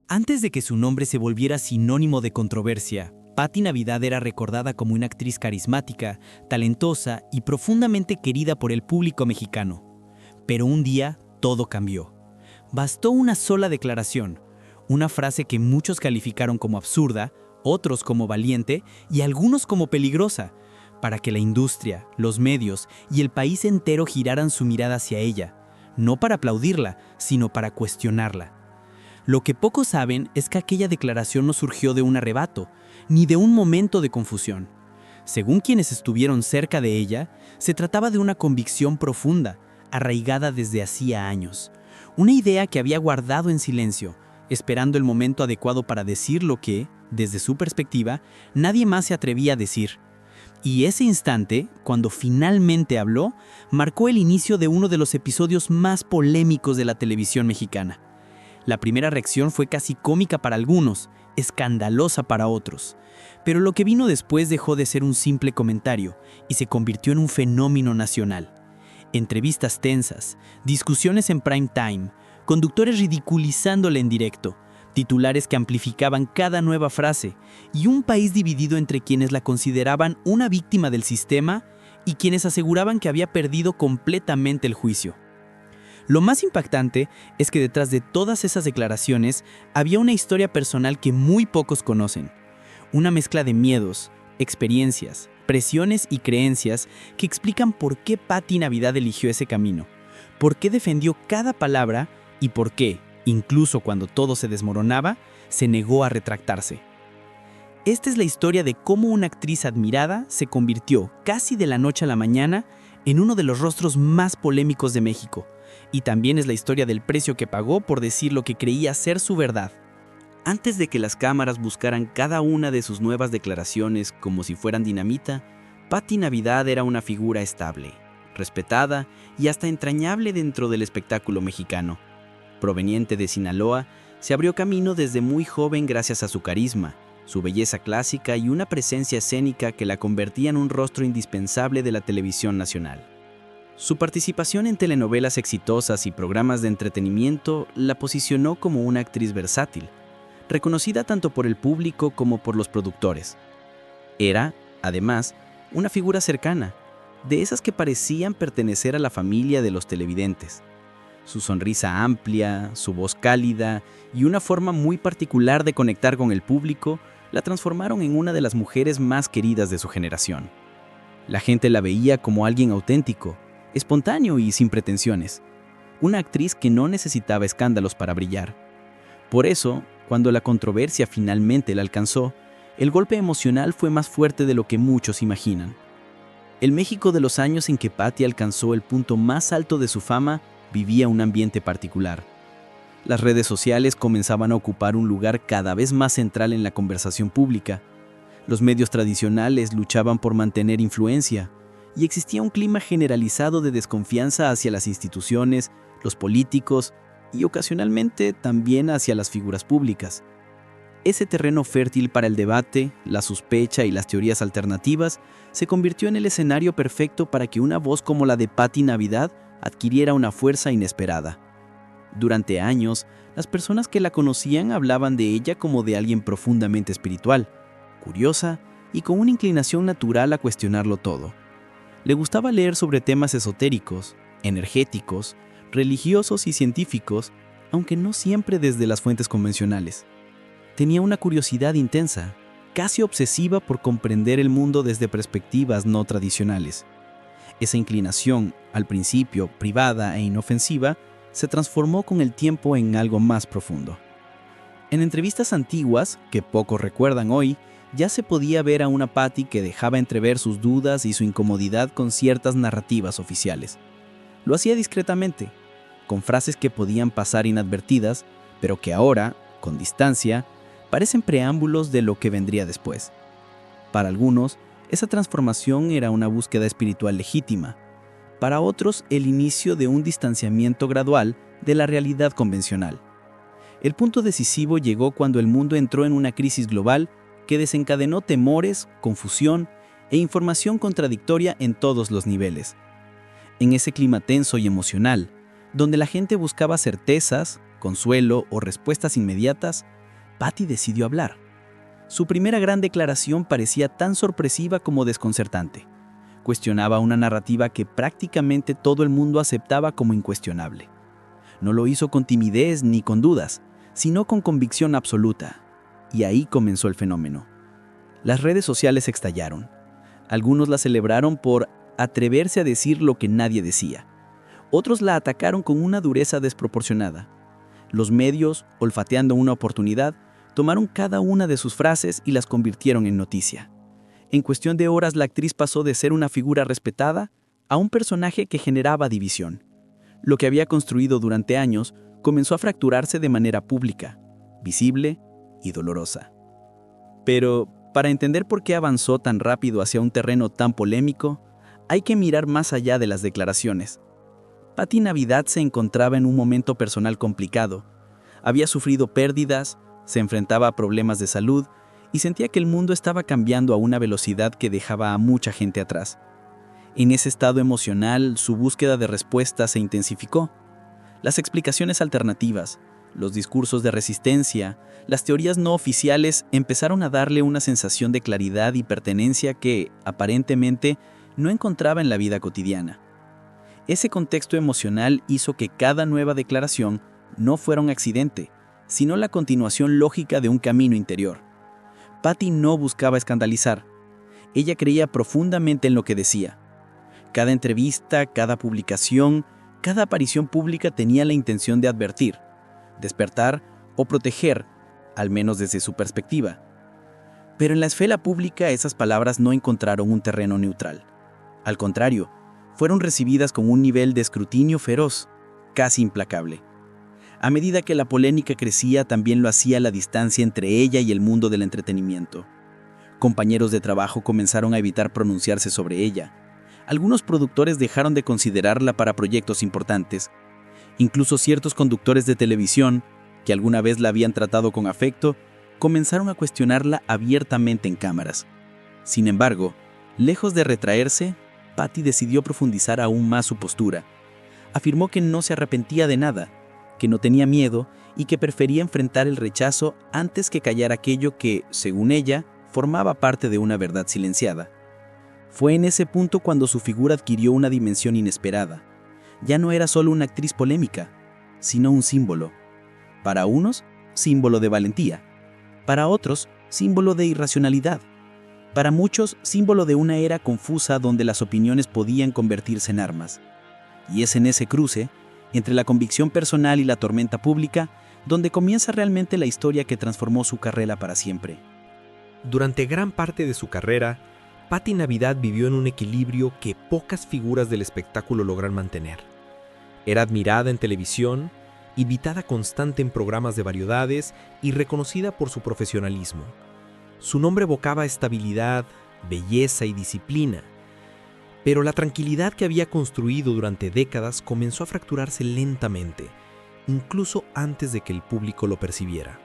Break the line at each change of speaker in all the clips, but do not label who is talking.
Antes de que su nombre se volviera sinónimo de controversia, Patti Navidad era recordada como una actriz carismática, talentosa y profundamente querida por el público mexicano. Pero un día todo cambió. Bastó una sola declaración, una frase que muchos calificaron como absurda, otros como valiente y algunos como peligrosa, para que la industria, los medios y el país entero giraran su mirada hacia ella, no para aplaudirla, sino para cuestionarla. Lo que pocos saben es que aquella declaración no surgió de un arrebato, ni de un momento de confusión. Según quienes estuvieron cerca de ella, se trataba de una convicción profunda, arraigada desde hacía años. Una idea que había guardado en silencio, esperando el momento adecuado para decir lo que, desde su perspectiva, nadie más se atrevía a decir. Y ese instante, cuando finalmente habló, marcó el inicio de uno de los episodios más polémicos de la televisión mexicana. La primera reacción fue casi cómica para algunos, escandalosa para otros. Pero lo que vino después dejó de ser un simple comentario y se convirtió en un fenómeno nacional. Entrevistas tensas, discusiones en prime time, conductores ridiculizándola en directo, titulares que amplificaban cada nueva frase y un país dividido entre quienes la consideraban una víctima del sistema y quienes aseguraban que había perdido completamente el juicio. Lo más impactante es que detrás de todas esas declaraciones había una historia personal que muy pocos conocen. Una mezcla de miedos, experiencias, presiones y creencias que explican por qué Patti Navidad eligió ese camino, por qué defendió cada palabra y por qué, incluso cuando todo se desmoronaba, se negó a retractarse. Esta es la historia de cómo una actriz admirada se convirtió, casi de la noche a la mañana, en uno de los rostros más polémicos de México. Y también es la historia del precio que pagó por decir lo que creía ser su verdad. Antes de que las cámaras buscaran cada una de sus nuevas declaraciones como si fueran dinamita, Patti Navidad era una figura estable, respetada y hasta entrañable dentro del espectáculo mexicano. Proveniente de Sinaloa, se abrió camino desde muy joven gracias a su carisma, su belleza clásica y una presencia escénica que la convertía en un rostro indispensable de la televisión nacional. Su participación en telenovelas exitosas y programas de entretenimiento la posicionó como una actriz versátil, reconocida tanto por el público como por los productores. Era, además, una figura cercana, de esas que parecían pertenecer a la familia de los televidentes. Su sonrisa amplia, su voz cálida y una forma muy particular de conectar con el público la transformaron en una de las mujeres más queridas de su generación. La gente la veía como alguien auténtico, espontáneo y sin pretensiones. Una actriz que no necesitaba escándalos para brillar. Por eso, cuando la controversia finalmente la alcanzó, el golpe emocional fue más fuerte de lo que muchos imaginan. El México de los años en que Patti alcanzó el punto más alto de su fama vivía un ambiente particular. Las redes sociales comenzaban a ocupar un lugar cada vez más central en la conversación pública. Los medios tradicionales luchaban por mantener influencia, y existía un clima generalizado de desconfianza hacia las instituciones, los políticos y ocasionalmente también hacia las figuras públicas. Ese terreno fértil para el debate, la sospecha y las teorías alternativas se convirtió en el escenario perfecto para que una voz como la de Patti Navidad adquiriera una fuerza inesperada. Durante años, las personas que la conocían hablaban de ella como de alguien profundamente espiritual, curiosa y con una inclinación natural a cuestionarlo todo. Le gustaba leer sobre temas esotéricos, energéticos, religiosos y científicos, aunque no siempre desde las fuentes convencionales. Tenía una curiosidad intensa, casi obsesiva por comprender el mundo desde perspectivas no tradicionales. Esa inclinación, al principio privada e inofensiva, se transformó con el tiempo en algo más profundo. En entrevistas antiguas, que pocos recuerdan hoy, ya se podía ver a una Patti que dejaba entrever sus dudas y su incomodidad con ciertas narrativas oficiales. Lo hacía discretamente, con frases que podían pasar inadvertidas, pero que ahora, con distancia, parecen preámbulos de lo que vendría después. Para algunos, esa transformación era una búsqueda espiritual legítima. Para otros, el inicio de un distanciamiento gradual de la realidad convencional. El punto decisivo llegó cuando el mundo entró en una crisis global que desencadenó temores, confusión e información contradictoria en todos los niveles. En ese clima tenso y emocional, donde la gente buscaba certezas, consuelo o respuestas inmediatas, Patty decidió hablar. Su primera gran declaración parecía tan sorpresiva como desconcertante. Cuestionaba una narrativa que prácticamente todo el mundo aceptaba como incuestionable. No lo hizo con timidez ni con dudas, sino con convicción absoluta. Y ahí comenzó el fenómeno. Las redes sociales estallaron. Algunos la celebraron por atreverse a decir lo que nadie decía. Otros la atacaron con una dureza desproporcionada. Los medios, olfateando una oportunidad, tomaron cada una de sus frases y las convirtieron en noticia. En cuestión de horas, la actriz pasó de ser una figura respetada a un personaje que generaba división. Lo que había construido durante años comenzó a fracturarse de manera pública, visible y dolorosa. Pero, para entender por qué avanzó tan rápido hacia un terreno tan polémico, hay que mirar más allá de las declaraciones. Patty Navidad se encontraba en un momento personal complicado. Había sufrido pérdidas, se enfrentaba a problemas de salud y sentía que el mundo estaba cambiando a una velocidad que dejaba a mucha gente atrás. En ese estado emocional, su búsqueda de respuestas se intensificó. Las explicaciones alternativas, los discursos de resistencia, las teorías no oficiales empezaron a darle una sensación de claridad y pertenencia que, aparentemente, no encontraba en la vida cotidiana. Ese contexto emocional hizo que cada nueva declaración no fuera un accidente, sino la continuación lógica de un camino interior. Patty no buscaba escandalizar. Ella creía profundamente en lo que decía. Cada entrevista, cada publicación, cada aparición pública tenía la intención de advertir, despertar o proteger, al menos desde su perspectiva. Pero en la esfera pública esas palabras no encontraron un terreno neutral. Al contrario, fueron recibidas con un nivel de escrutinio feroz, casi implacable. A medida que la polémica crecía, también lo hacía la distancia entre ella y el mundo del entretenimiento. Compañeros de trabajo comenzaron a evitar pronunciarse sobre ella. Algunos productores dejaron de considerarla para proyectos importantes. Incluso ciertos conductores de televisión, que alguna vez la habían tratado con afecto, comenzaron a cuestionarla abiertamente en cámaras. Sin embargo, lejos de retraerse, Patty decidió profundizar aún más su postura. Afirmó que no se arrepentía de nada, que no tenía miedo y que prefería enfrentar el rechazo antes que callar aquello que, según ella, formaba parte de una verdad silenciada. Fue en ese punto cuando su figura adquirió una dimensión inesperada. Ya no era solo una actriz polémica, sino un símbolo. Para unos, símbolo de valentía. Para otros, símbolo de irracionalidad. Para muchos, símbolo de una era confusa donde las opiniones podían convertirse en armas. Y es en ese cruce, entre la convicción personal y la tormenta pública, donde comienza realmente la historia que transformó su carrera para siempre.
Durante gran parte de su carrera, Patty Navidad vivió en un equilibrio que pocas figuras del espectáculo logran mantener. Era admirada en televisión, invitada constante en programas de variedades y reconocida por su profesionalismo. Su nombre evocaba estabilidad, belleza y disciplina. Pero la tranquilidad que había construido durante décadas comenzó a fracturarse lentamente, incluso antes de que el público lo percibiera.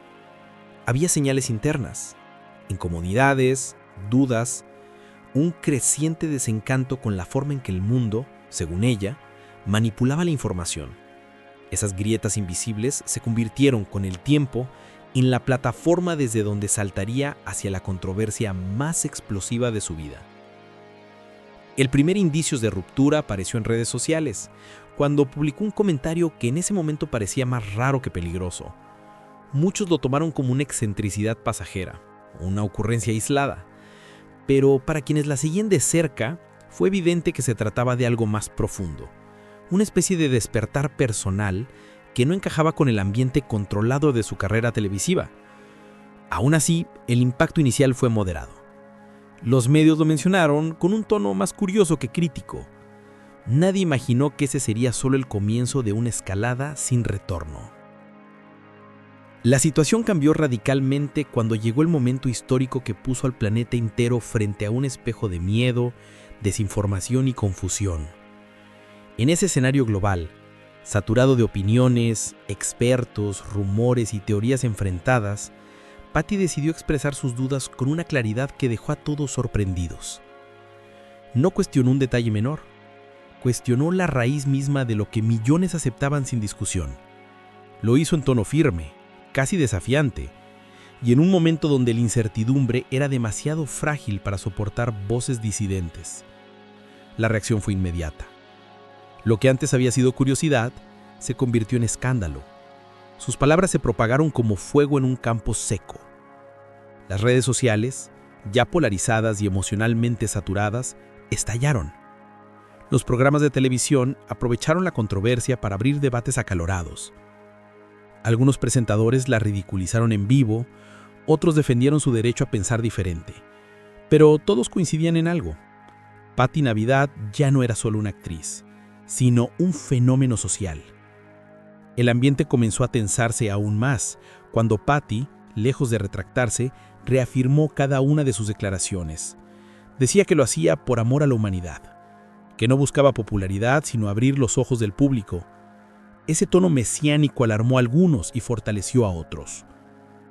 Había señales internas, incomodidades, dudas, un creciente desencanto con la forma en que el mundo, según ella, manipulaba la información. Esas grietas invisibles se convirtieron con el tiempo en la plataforma desde donde saltaría hacia la controversia más explosiva de su vida. El primer indicio de ruptura apareció en redes sociales, cuando publicó un comentario que en ese momento parecía más raro que peligroso. Muchos lo tomaron como una excentricidad pasajera, una ocurrencia aislada, pero para quienes la seguían de cerca, fue evidente que se trataba de algo más profundo, una especie de despertar personal que no encajaba con el ambiente controlado de su carrera televisiva. Aún así, el impacto inicial fue moderado. Los medios lo mencionaron con un tono más curioso que crítico. Nadie imaginó que ese sería solo el comienzo de una escalada sin retorno. La situación cambió radicalmente cuando llegó el momento histórico que puso al planeta entero frente a un espejo de miedo, desinformación y confusión. En ese escenario global, saturado de opiniones, expertos, rumores y teorías enfrentadas, Patty decidió expresar sus dudas con una claridad que dejó a todos sorprendidos. No cuestionó un detalle menor, cuestionó la raíz misma de lo que millones aceptaban sin discusión. Lo hizo en tono firme, casi desafiante, y en un momento donde la incertidumbre era demasiado frágil para soportar voces disidentes. La reacción fue inmediata. Lo que antes había sido curiosidad se convirtió en escándalo. Sus palabras se propagaron como fuego en un campo seco. Las redes sociales, ya polarizadas y emocionalmente saturadas, estallaron. Los programas de televisión aprovecharon la controversia para abrir debates acalorados. Algunos presentadores la ridiculizaron en vivo, otros defendieron su derecho a pensar diferente. Pero todos coincidían en algo. Patti Navidad ya no era solo una actriz, sino un fenómeno social. El ambiente comenzó a tensarse aún más cuando Patti, lejos de retractarse, reafirmó cada una de sus declaraciones. Decía que lo hacía por amor a la humanidad, que no buscaba popularidad sino abrir los ojos del público. Ese tono mesiánico alarmó a algunos y fortaleció a otros.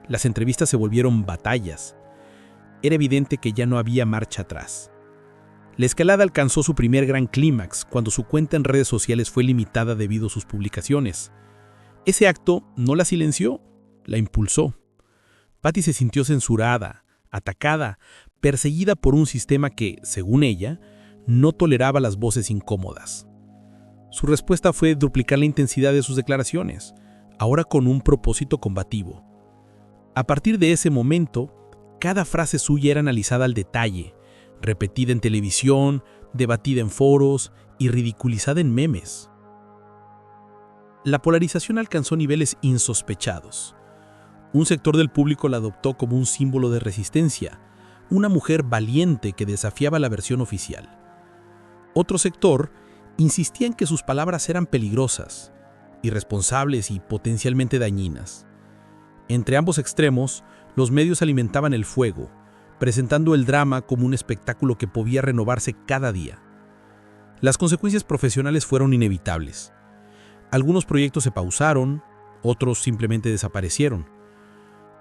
Las entrevistas se volvieron batallas. Era evidente que ya no había marcha atrás. La escalada alcanzó su primer gran clímax cuando su cuenta en redes sociales fue limitada debido a sus publicaciones. Ese acto no la silenció, la impulsó. Patti se sintió censurada, atacada, perseguida por un sistema que, según ella, no toleraba las voces incómodas. Su respuesta fue duplicar la intensidad de sus declaraciones, ahora con un propósito combativo. A partir de ese momento, cada frase suya era analizada al detalle, repetida en televisión, debatida en foros y ridiculizada en memes. La polarización alcanzó niveles insospechados. Un sector del público la adoptó como un símbolo de resistencia, una mujer valiente que desafiaba la versión oficial. Otro sector insistía en que sus palabras eran peligrosas, irresponsables y potencialmente dañinas. Entre ambos extremos, los medios alimentaban el fuego, presentando el drama como un espectáculo que podía renovarse cada día. Las consecuencias profesionales fueron inevitables. Algunos proyectos se pausaron, otros simplemente desaparecieron.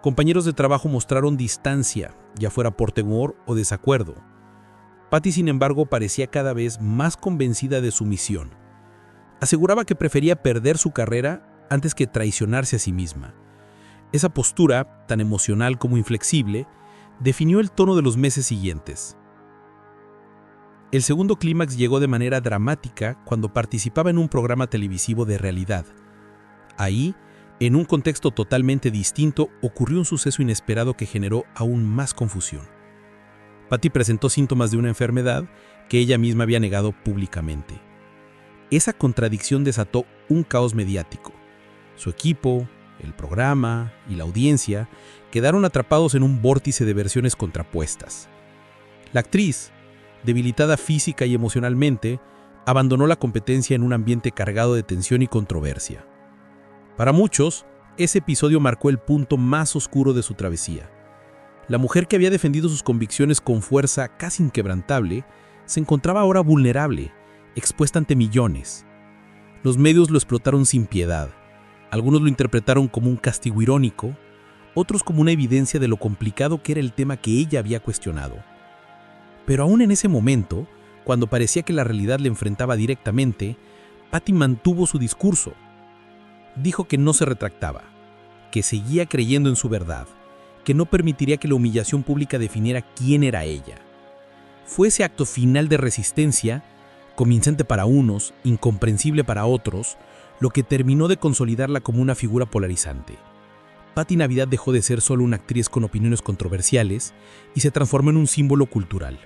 Compañeros de trabajo mostraron distancia, ya fuera por temor o desacuerdo. Patti, sin embargo, parecía cada vez más convencida de su misión. Aseguraba que prefería perder su carrera antes que traicionarse a sí misma. Esa postura, tan emocional como inflexible, definió el tono de los meses siguientes. El segundo clímax llegó de manera dramática cuando participaba en un programa televisivo de realidad. Ahí, en un contexto totalmente distinto, ocurrió un suceso inesperado que generó aún más confusión. Patti presentó síntomas de una enfermedad que ella misma había negado públicamente. Esa contradicción desató un caos mediático. Su equipo, el programa y la audiencia quedaron atrapados en un vórtice de versiones contrapuestas. La actriz, debilitada física y emocionalmente, abandonó la competencia en un ambiente cargado de tensión y controversia. Para muchos, ese episodio marcó el punto más oscuro de su travesía. La mujer que había defendido sus convicciones con fuerza casi inquebrantable, se encontraba ahora vulnerable, expuesta ante millones. Los medios lo explotaron sin piedad. Algunos lo interpretaron como un castigo irónico, otros como una evidencia de lo complicado que era el tema que ella había cuestionado. Pero aún en ese momento, cuando parecía que la realidad le enfrentaba directamente, Patti mantuvo su discurso. Dijo que no se retractaba, que seguía creyendo en su verdad, que no permitiría que la humillación pública definiera quién era ella. Fue ese acto final de resistencia, convincente para unos, incomprensible para otros, lo que terminó de consolidarla como una figura polarizante. Patti Navidad dejó de ser solo una actriz con opiniones controversiales y se transformó en un símbolo cultural.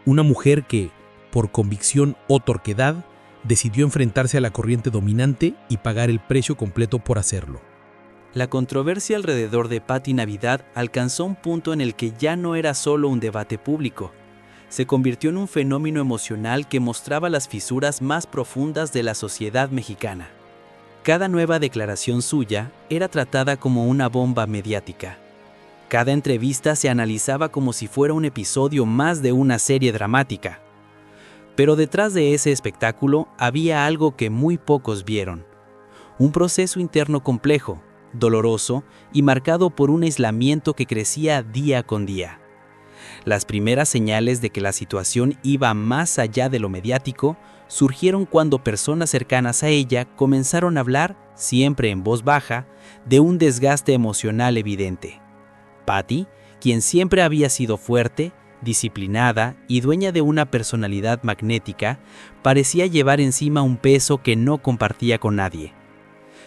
Una mujer que, por convicción o torquedad, decidió enfrentarse a la corriente dominante y pagar el precio completo por hacerlo.
La controversia alrededor de Patti Navidad alcanzó un punto en el que ya no era solo un debate público. Se convirtió en un fenómeno emocional que mostraba las fisuras más profundas de la sociedad mexicana. Cada nueva declaración suya era tratada como una bomba mediática. Cada entrevista se analizaba como si fuera un episodio más de una serie dramática. Pero detrás de ese espectáculo había algo que muy pocos vieron. Un proceso interno complejo, doloroso y marcado por un aislamiento que crecía día con día. Las primeras señales de que la situación iba más allá de lo mediático surgieron cuando personas cercanas a ella comenzaron a hablar, siempre en voz baja, de un desgaste emocional evidente. Patty, quien siempre había sido fuerte, disciplinada y dueña de una personalidad magnética, parecía llevar encima un peso que no compartía con nadie.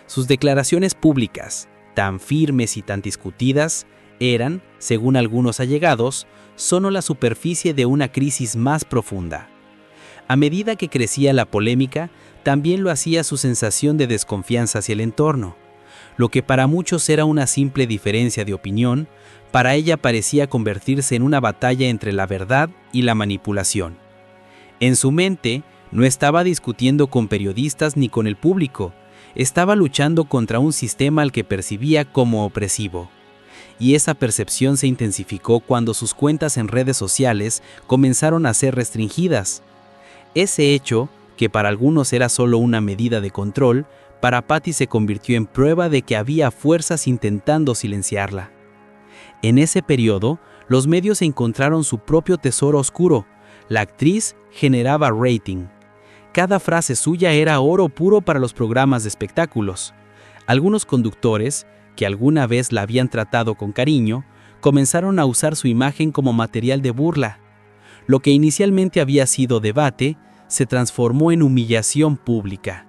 Sus declaraciones públicas, tan firmes y tan discutidas, eran, según algunos allegados, solo la superficie de una crisis más profunda. A medida que crecía la polémica, también lo hacía su sensación de desconfianza hacia el entorno. Lo que para muchos era una simple diferencia de opinión, para ella parecía convertirse en una batalla entre la verdad y la manipulación. En su mente, no estaba discutiendo con periodistas ni con el público, estaba luchando contra un sistema al que percibía como opresivo. Y esa percepción se intensificó cuando sus cuentas en redes sociales comenzaron a ser restringidas. Ese hecho, que para algunos era solo una medida de control, para Patty se convirtió en prueba de que había fuerzas intentando silenciarla. En ese periodo, los medios encontraron su propio tesoro oscuro. La actriz generaba rating. Cada frase suya era oro puro para los programas de espectáculos. Algunos conductores, que alguna vez la habían tratado con cariño, comenzaron a usar su imagen como material de burla. Lo que inicialmente había sido debate, se transformó en humillación pública.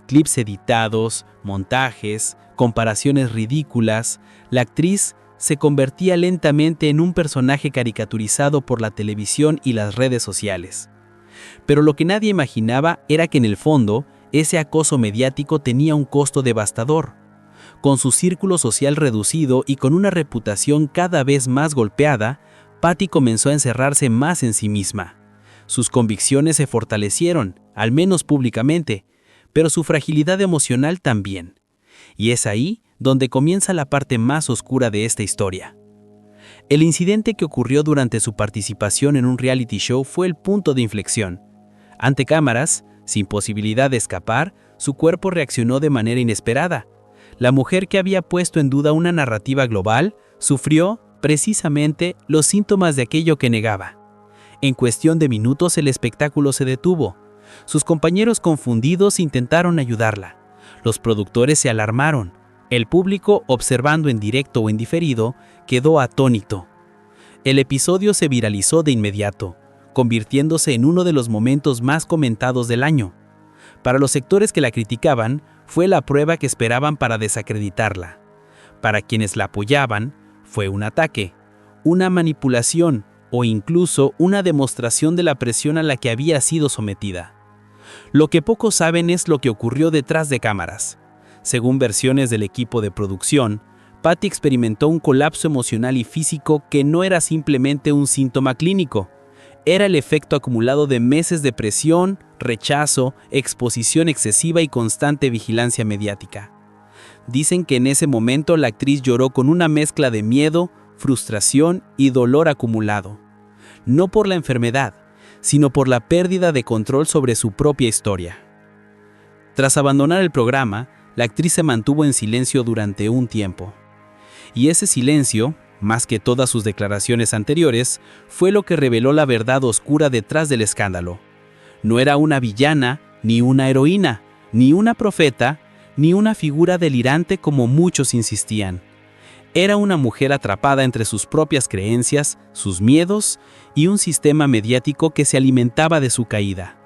Clips editados, montajes, comparaciones ridículas, la actriz se convertía lentamente en un personaje caricaturizado por la televisión y las redes sociales. Pero lo que nadie imaginaba era que en el fondo, ese acoso mediático tenía un costo devastador. Con su círculo social reducido y con una reputación cada vez más golpeada, Patty comenzó a encerrarse más en sí misma. Sus convicciones se fortalecieron, al menos públicamente, pero su fragilidad emocional también. Y es ahí donde comienza la parte más oscura de esta historia. El incidente que ocurrió durante su participación en un reality show fue el punto de inflexión. Ante cámaras, sin posibilidad de escapar, su cuerpo reaccionó de manera inesperada. La mujer que había puesto en duda una narrativa global sufrió, precisamente, los síntomas de aquello que negaba. En cuestión de minutos el espectáculo se detuvo. Sus compañeros confundidos intentaron ayudarla. Los productores se alarmaron. El público, observando en directo o en diferido, quedó atónito. El episodio se viralizó de inmediato, convirtiéndose en uno de los momentos más comentados del año. Para los sectores que la criticaban, fue la prueba que esperaban para desacreditarla. Para quienes la apoyaban, fue un ataque, una manipulación o incluso una demostración de la presión a la que había sido sometida. Lo que pocos saben es lo que ocurrió detrás de cámaras. Según versiones del equipo de producción, Patty experimentó un colapso emocional y físico que no era simplemente un síntoma clínico. Era el efecto acumulado de meses de presión, rechazo, exposición excesiva y constante vigilancia mediática. Dicen que en ese momento la actriz lloró con una mezcla de miedo, frustración y dolor acumulado. No por la enfermedad, sino por la pérdida de control sobre su propia historia. Tras abandonar el programa, la actriz se mantuvo en silencio durante un tiempo. Y ese silencio, más que todas sus declaraciones anteriores, fue lo que reveló la verdad oscura detrás del escándalo. No era una villana, ni una heroína, ni una profeta, ni una figura delirante como muchos insistían. Era una mujer atrapada entre sus propias creencias, sus miedos y un sistema mediático que se alimentaba de su caída.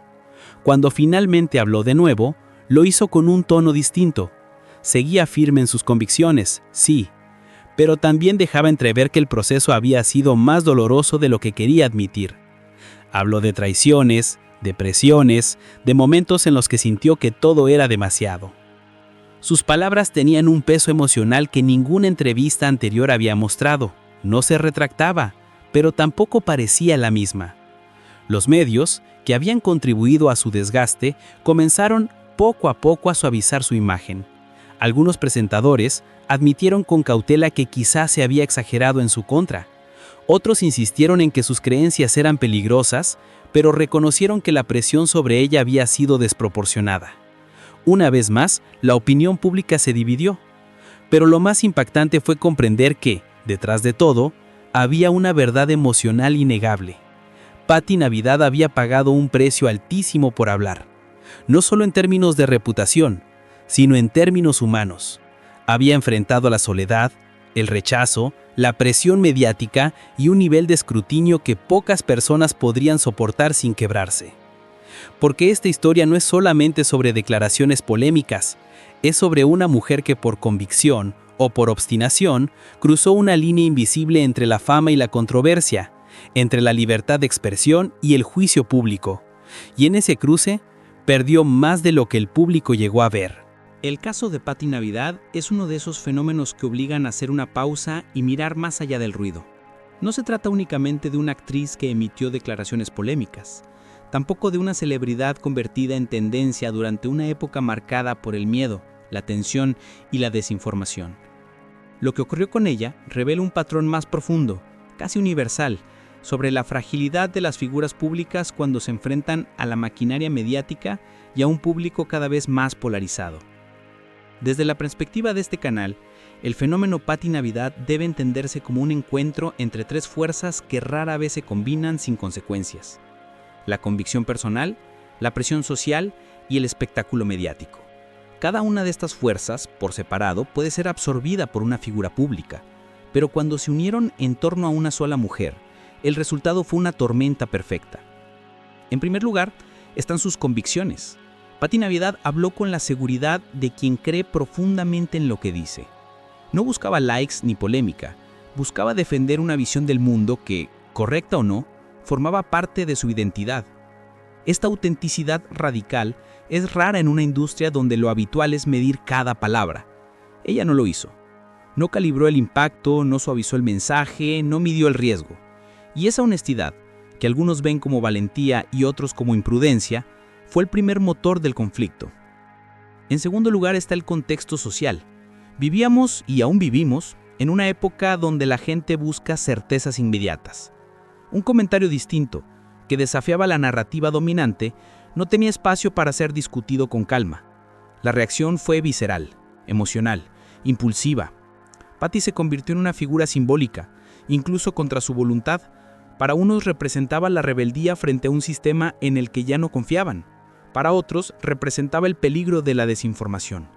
Cuando finalmente habló de nuevo, lo hizo con un tono distinto. Seguía firme en sus convicciones, sí, pero también dejaba entrever que el proceso había sido más doloroso de lo que quería admitir. Habló de traiciones, de presiones, de momentos en los que sintió que todo era demasiado. Sus palabras tenían un peso emocional que ninguna entrevista anterior había mostrado. No se retractaba, pero tampoco parecía la misma. Los medios, que habían contribuido a su desgaste, comenzaron poco a poco a suavizar su imagen. Algunos presentadores admitieron con cautela que quizás se había exagerado en su contra. Otros insistieron en que sus creencias eran peligrosas, pero reconocieron que la presión sobre ella había sido desproporcionada. Una vez más, la opinión pública se dividió. Pero lo más impactante fue comprender que, detrás de todo, había una verdad emocional innegable. Patty Navidad había pagado un precio altísimo por hablar. No solo en términos de reputación, sino en términos humanos. Había enfrentado la soledad,
el rechazo, la presión mediática y un nivel de escrutinio que pocas personas podrían soportar sin quebrarse. Porque esta historia no es solamente sobre declaraciones polémicas, es sobre una mujer que por convicción o por obstinación cruzó una línea invisible entre la fama y la controversia, entre la libertad de expresión y el juicio público. Y en ese cruce, perdió más de lo que el público llegó a ver.
El caso de Patti Navidad es uno de esos fenómenos que obligan a hacer una pausa y mirar más allá del ruido. No se trata únicamente de una actriz que emitió declaraciones polémicas, tampoco de una celebridad convertida en tendencia durante una época marcada por el miedo, la tensión y la desinformación. Lo que ocurrió con ella revela un patrón más profundo, casi universal, sobre la fragilidad de las figuras públicas cuando se enfrentan a la maquinaria mediática y a un público cada vez más polarizado. Desde la perspectiva de este canal, el fenómeno Patti Navidad debe entenderse como un encuentro entre tres fuerzas que rara vez se combinan sin consecuencias: la convicción personal, la presión social y el espectáculo mediático. Cada una de estas fuerzas, por separado, puede ser absorbida por una figura pública, pero cuando se unieron en torno a una sola mujer, el resultado fue una tormenta perfecta. En primer lugar, están sus convicciones. Patti Navidad habló con la seguridad de quien cree profundamente en lo que dice. No buscaba likes ni polémica, buscaba defender una visión del mundo que, correcta o no, formaba parte de su identidad. Esta autenticidad radical es rara en una industria donde lo habitual es medir cada palabra. Ella no lo hizo. No calibró el impacto, no suavizó el mensaje, no midió el riesgo. Y esa honestidad, que algunos ven como valentía y otros como imprudencia, fue el primer motor del conflicto. En segundo lugar está el contexto social. Vivíamos, y aún vivimos, en una época donde la gente busca certezas inmediatas. Un comentario distinto, que desafiaba la narrativa dominante, no tenía espacio para ser discutido con calma. La reacción fue visceral, emocional, impulsiva. Patti se convirtió en una figura simbólica, incluso contra su voluntad. Para unos representaba la rebeldía frente a un sistema en el que ya no confiaban. Para otros representaba el peligro de la desinformación.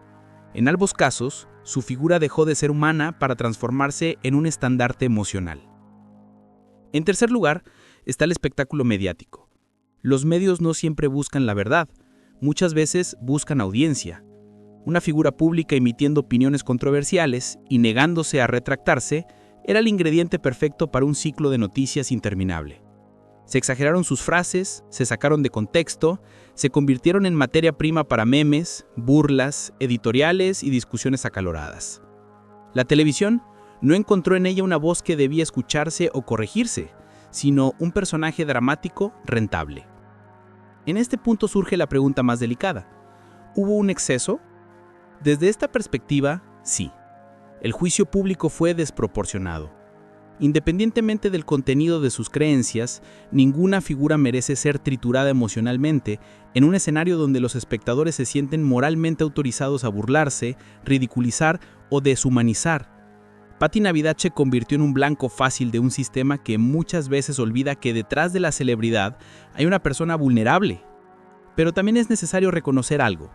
En ambos casos, su figura dejó de ser humana para transformarse en un estandarte emocional. En tercer lugar, está el espectáculo mediático. Los medios no siempre buscan la verdad, muchas veces buscan audiencia. Una figura pública emitiendo opiniones controversiales y negándose a retractarse era el ingrediente perfecto para un ciclo de noticias interminable. Se exageraron sus frases, se sacaron de contexto, se convirtieron en materia prima para memes, burlas, editoriales y discusiones acaloradas. La televisión no encontró en ella una voz que debía escucharse o corregirse, sino un personaje dramático rentable. En este punto surge la pregunta más delicada. ¿Hubo un exceso? Desde esta perspectiva, sí. El juicio público fue desproporcionado. Independientemente del contenido de sus creencias, ninguna figura merece ser triturada emocionalmente en un escenario donde los espectadores se sienten moralmente autorizados a burlarse, ridiculizar o deshumanizar. Patti Navidad se convirtió en un blanco fácil de un sistema que muchas veces olvida que detrás de la celebridad hay una persona vulnerable. Pero también es necesario reconocer algo.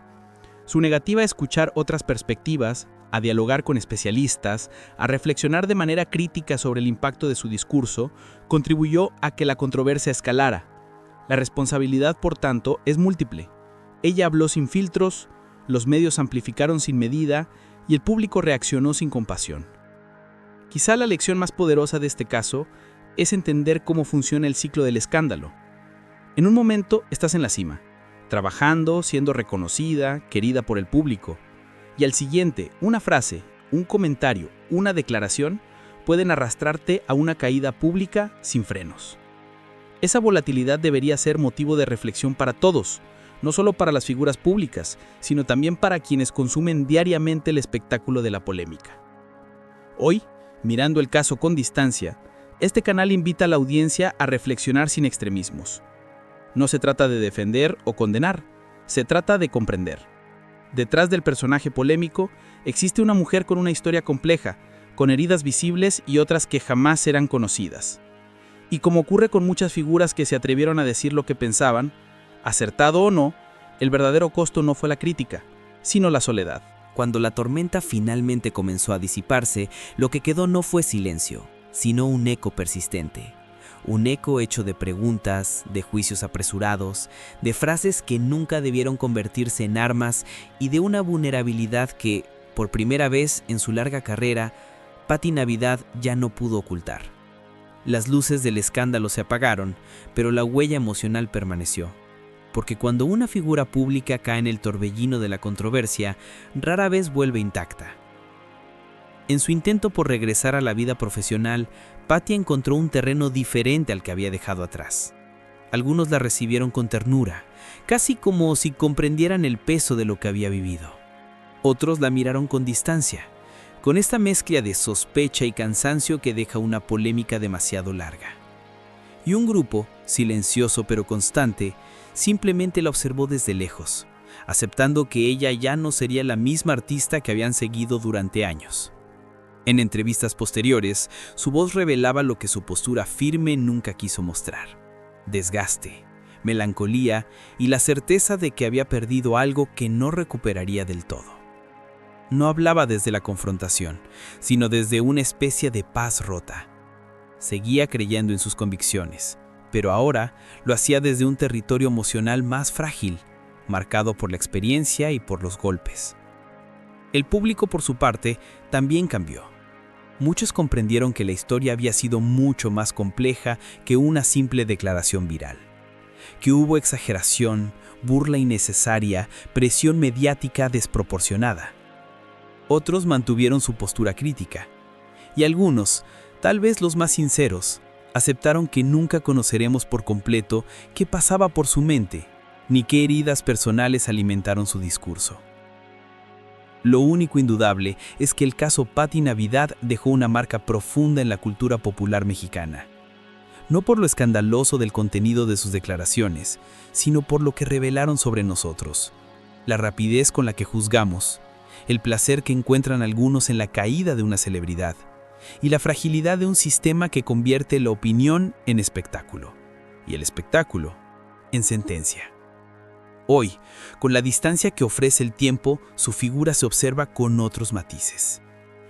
Su negativa a escuchar otras perspectivas, a dialogar con especialistas, a reflexionar de manera crítica sobre el impacto de su discurso, contribuyó a que la controversia escalara. La responsabilidad, por tanto, es múltiple. Ella habló sin filtros, los medios amplificaron sin medida y el público reaccionó sin compasión. Quizá la lección más poderosa de este caso es entender cómo funciona el ciclo del escándalo. En un momento estás en la cima, trabajando, siendo reconocida, querida por el público. Y al siguiente, una frase, un comentario, una declaración pueden arrastrarte a una caída pública sin frenos. Esa volatilidad debería ser motivo de reflexión para todos, no solo para las figuras públicas, sino también para quienes consumen diariamente el espectáculo de la polémica. Hoy, mirando el caso con distancia, este canal invita a la audiencia a reflexionar sin extremismos. No se trata de defender o condenar, se trata de comprender. Detrás del personaje polémico existe una mujer con una historia compleja, con heridas visibles y otras que jamás serán conocidas. Y como ocurre con muchas figuras que se atrevieron a decir lo que pensaban, acertado o no, el verdadero costo no fue la crítica, sino la soledad.
Cuando la tormenta finalmente comenzó a disiparse, lo que quedó no fue silencio, sino un eco persistente. Un eco hecho de preguntas, de juicios apresurados, de frases que nunca debieron convertirse en armas y de una vulnerabilidad que, por primera vez en su larga carrera, Patti Navidad ya no pudo ocultar. Las luces del escándalo se apagaron, pero la huella emocional permaneció. Porque cuando una figura pública cae en el torbellino de la controversia, rara vez vuelve intacta. En su intento por regresar a la vida profesional, Patti encontró un terreno diferente al que había dejado atrás. Algunos la recibieron con ternura, casi como si comprendieran el peso de lo que había vivido. Otros la miraron con distancia, con esta mezcla de sospecha y cansancio que deja una polémica demasiado larga. Y un grupo, silencioso pero constante, simplemente la observó desde lejos, aceptando que ella ya no sería la misma artista que habían seguido durante años. En entrevistas posteriores, su voz revelaba lo que su postura firme nunca quiso mostrar: desgaste, melancolía y la certeza de que había perdido algo que no recuperaría del todo. No hablaba desde la confrontación, sino desde una especie de paz rota. Seguía creyendo en sus convicciones, pero ahora lo hacía desde un territorio emocional más frágil, marcado por la experiencia y por los golpes. El público, por su parte, también cambió. Muchos comprendieron que la historia había sido mucho más compleja que una simple declaración viral. Que hubo exageración, burla innecesaria, presión mediática desproporcionada. Otros mantuvieron su postura crítica. Y algunos, tal vez los más sinceros, aceptaron que nunca conoceremos por completo qué pasaba por su mente, ni qué heridas personales alimentaron su discurso. Lo único indudable es que el caso Patti Navidad dejó una marca profunda en la cultura popular mexicana. No por lo escandaloso del contenido de sus declaraciones, sino por lo que revelaron sobre nosotros. La rapidez con la que juzgamos, el placer que encuentran algunos en la caída de una celebridad, y la fragilidad de un sistema que convierte la opinión en espectáculo, y el espectáculo en sentencia. Hoy, con la distancia que ofrece el tiempo, su figura se observa con otros matices.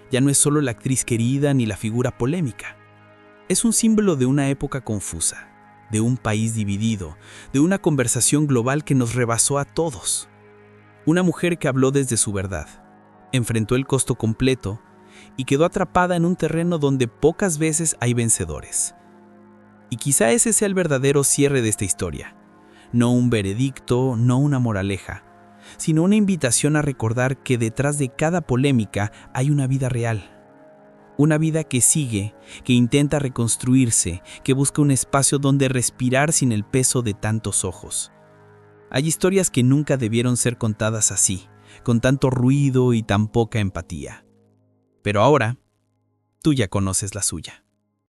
Ya no es solo la actriz querida ni la figura polémica. Es un símbolo de una época confusa, de un país dividido, de una conversación global que nos rebasó a todos. Una mujer que habló desde su verdad, enfrentó el costo completo y quedó atrapada en un terreno donde pocas veces hay vencedores. Y quizá ese sea el verdadero cierre de esta historia. No un veredicto, no una moraleja, sino una invitación a recordar que detrás de cada polémica hay una vida real. Una vida que sigue, que intenta reconstruirse, que busca un espacio donde respirar sin el peso de tantos ojos. Hay historias que nunca debieron ser contadas así, con tanto ruido y tan poca empatía. Pero ahora, tú ya conoces la suya.